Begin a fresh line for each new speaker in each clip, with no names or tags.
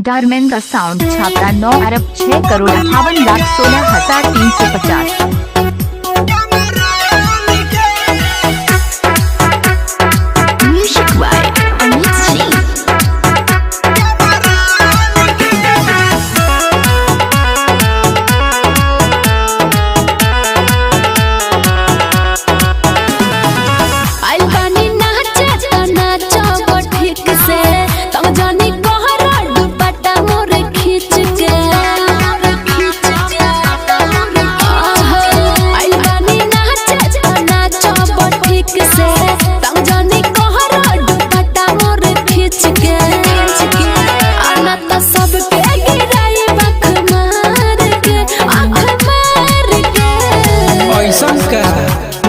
Dharmendra sound Chhapra 9,06,58,16,350।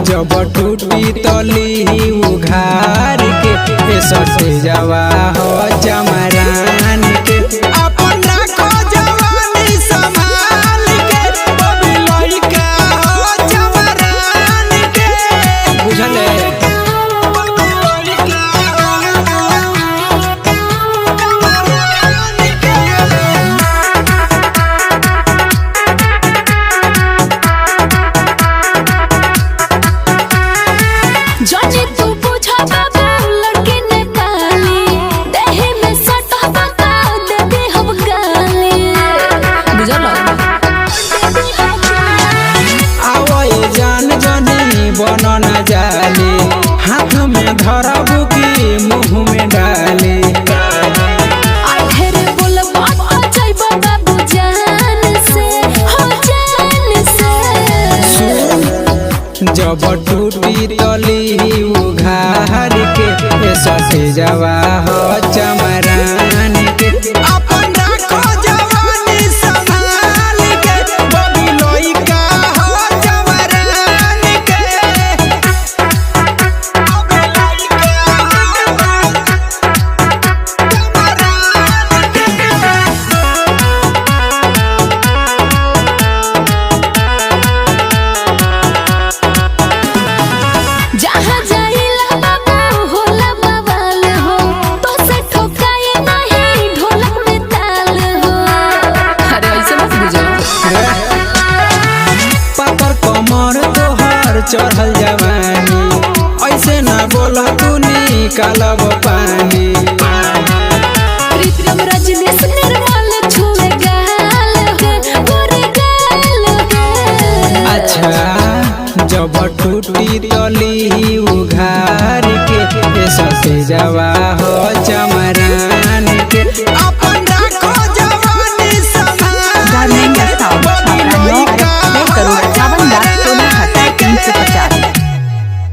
जब टूटी तली उघार के सटे जवा हो जमरान के अपन रखो जवानी संभाल के बबी लइका हो जमरान के बुझले बनना जाले हाथ में धरबू की मुँह में डाले जब टूटी तली उघार के सटे जवा हो चमरान के अपन रखो जवानी संभाल के बबी लइका हो चमरान के चढ़ल जवानी ऐसे ना बोल तू निकालब पानी।